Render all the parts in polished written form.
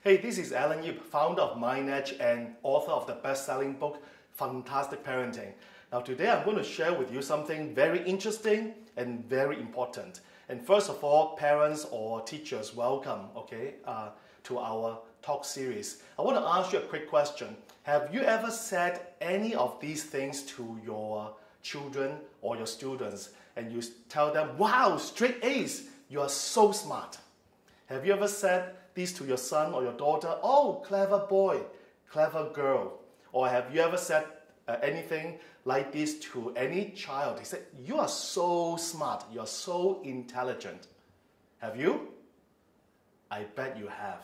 Hey, this is Alan Yip, founder of MindEdge and author of the best-selling book, Fantastic Parenting. Now today I'm going to share with you something very interesting and very important. And first of all, parents or teachers, welcome, to our talk series. I want to ask you a quick question. Have you ever said any of these things to your children or your students and you tell them, wow, straight A's, you are so smart? Have you ever said this to your son or your daughter? Oh, clever boy, clever girl. Or have you ever said anything like this to any child? He said, you are so smart, you are so intelligent. Have you? I bet you have.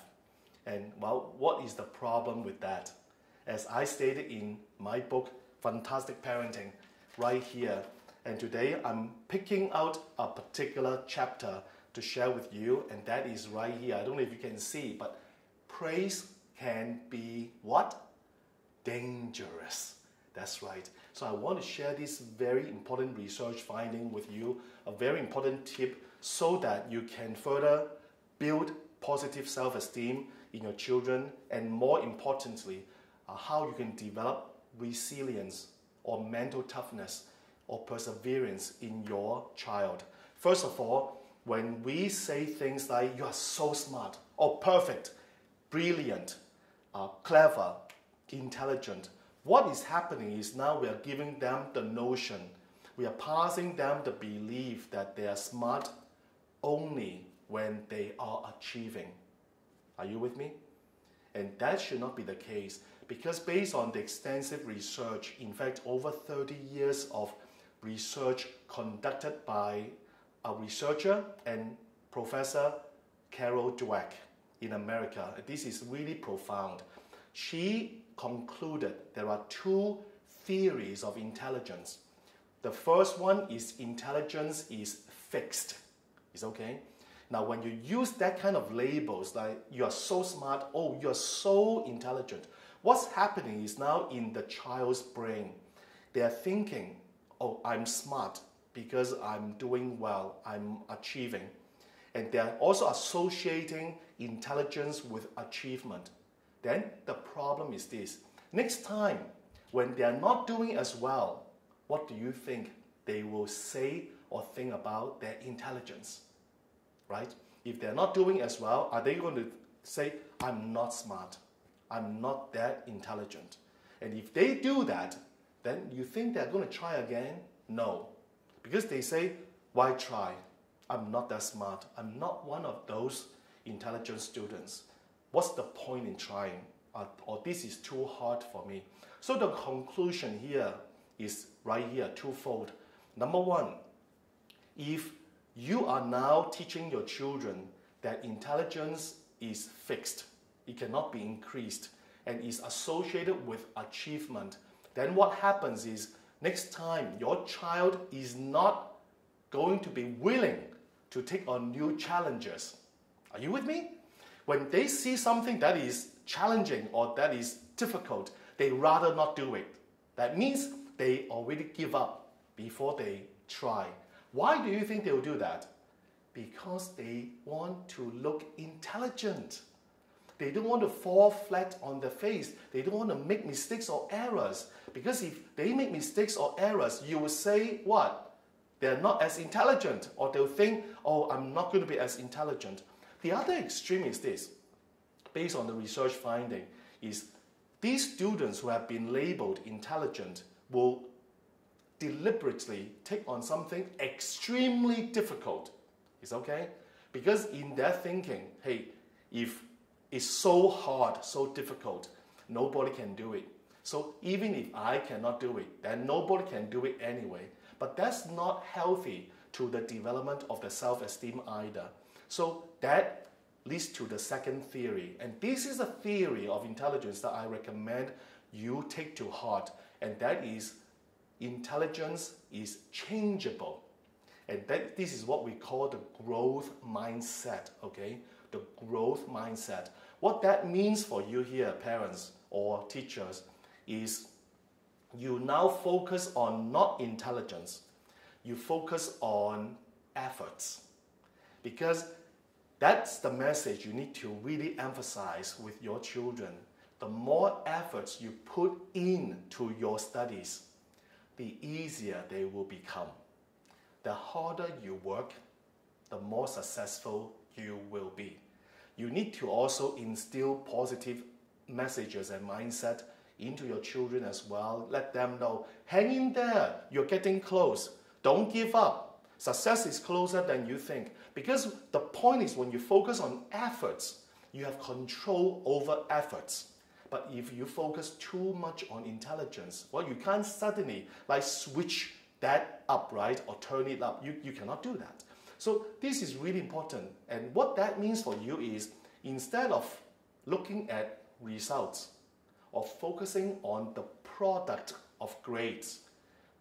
And well, what is the problem with that? As I stated in my book, Fantastic Parenting, right here. And today I'm picking out a particular chapter to share with you, and that is right here. I don't know if you can see, but praise can be what? Dangerous. That's right. So I want to share this very important research finding with you, a very important tip so that you can further build positive self-esteem in your children, and more importantly, how you can develop resilience or mental toughness or perseverance in your child. First of all, when we say things like, you are so smart, or perfect, brilliant, clever, intelligent, what is happening is now we are giving them the notion, we are passing them the belief that they are smart only when they are achieving. Are you with me? And that should not be the case, because based on the extensive research, in fact over 30 years of research conducted by a researcher and Professor Carol Dweck in America. This is really profound. She concluded there are two theories of intelligence. The first one is intelligence is fixed. It's okay? Now when you use that kind of labels like you are so smart, oh you are so intelligent, what's happening is now in the child's brain, they are thinking, oh I'm smart because I'm doing well, I'm achieving. And they're also associating intelligence with achievement. Then the problem is this. Next time, when they're not doing as well, what do you think they will say or think about their intelligence? Right? If they're not doing as well, are they going to say, I'm not smart, I'm not that intelligent? And if they do that, then you think they're going to try again? No. Because they say, why try? I'm not that smart. I'm not one of those intelligent students. What's the point in trying? Or this is too hard for me. So the conclusion here is right here, twofold. Number one, if you are now teaching your children that intelligence is fixed, it cannot be increased, and is associated with achievement, then what happens is next time your child is not going to be willing to take on new challenges. Are you with me? When they see something that is challenging or that is difficult, they rather not do it. That means they already give up before they try. Why do you think they will do that? Because they want to look intelligent. They don't want to fall flat on their face. They don't want to make mistakes or errors. Because if they make mistakes or errors, you will say what? They're not as intelligent. Or they'll think, oh, I'm not going to be as intelligent. The other extreme is this. Based on the research finding, is these students who have been labeled intelligent will deliberately take on something extremely difficult. It's okay? Because in their thinking, hey, if it's so hard, so difficult, nobody can do it. So even if I cannot do it, then nobody can do it anyway. But that's not healthy to the development of the self-esteem either. So that leads to the second theory. And this is a theory of intelligence that I recommend you take to heart. And that is intelligence is changeable. And this is what we call the growth mindset, okay? The growth mindset. What that means for you here, parents or teachers, is you now focus on not intelligence, you focus on efforts. Because That's the message you need to really emphasize with your children. The more efforts you put into your studies, the easier they will become. The harder you work, the more successful you will be. You need to also instill positive messages and mindset into your children as well. Let them know, hang in there, you're getting close. Don't give up. Success is closer than you think. Because the point is, when you focus on efforts, you have control over efforts. But if you focus too much on intelligence, well, you can't suddenly switch that up, right? Or turn it up. You cannot do that. So this is really important. And what that means for you is, instead of looking at results or focusing on the product of grades,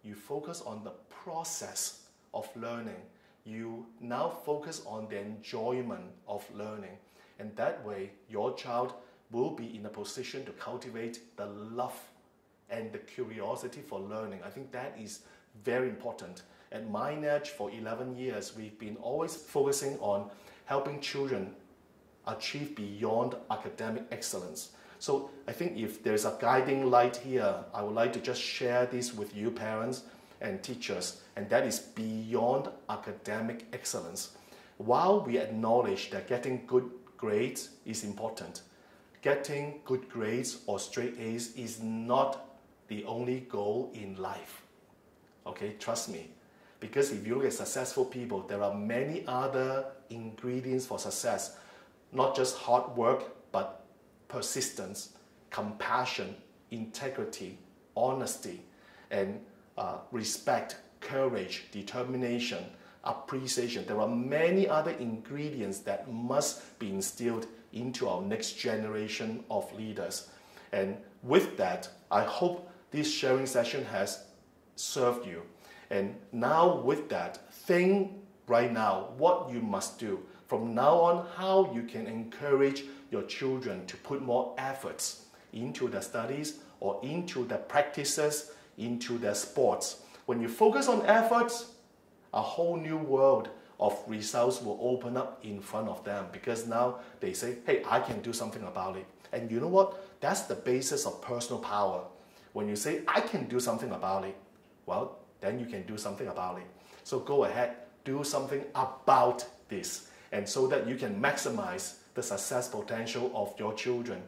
you focus on the process of learning. You now focus on the enjoyment of learning. And that way, your child will be in a position to cultivate the love and the curiosity for learning. I think that is very important. At MindEdge, for 11 years, we've been always focusing on helping children achieve beyond academic excellence. So I think if there's a guiding light here, I would like to just share this with you parents and teachers, and that is beyond academic excellence. While we acknowledge that getting good grades is important, getting good grades or straight A's is not the only goal in life. Okay, trust me. Because if you look at successful people, there are many other ingredients for success. Not just hard work, but persistence, compassion, integrity, honesty, and respect, courage, determination, appreciation. There are many other ingredients that must be instilled into our next generation of leaders. And with that, I hope this sharing session has served you. And now with that, think right now what you must do. From now on, how you can encourage your children to put more efforts into their studies or into their practices, into their sports. When you focus on efforts, a whole new world of results will open up in front of them, because now they say, hey, I can do something about it. And you know what? That's the basis of personal power. When you say, I can do something about it, well, then you can do something about it. So go ahead, do something about this, and so that you can maximize the success potential of your children.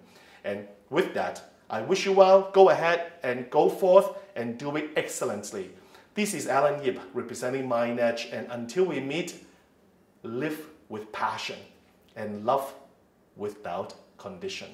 And with that, I wish you well. Go ahead and go forth and do it excellently. This is Alan Yip representing MindEdge, and until we meet, live with passion and love without condition.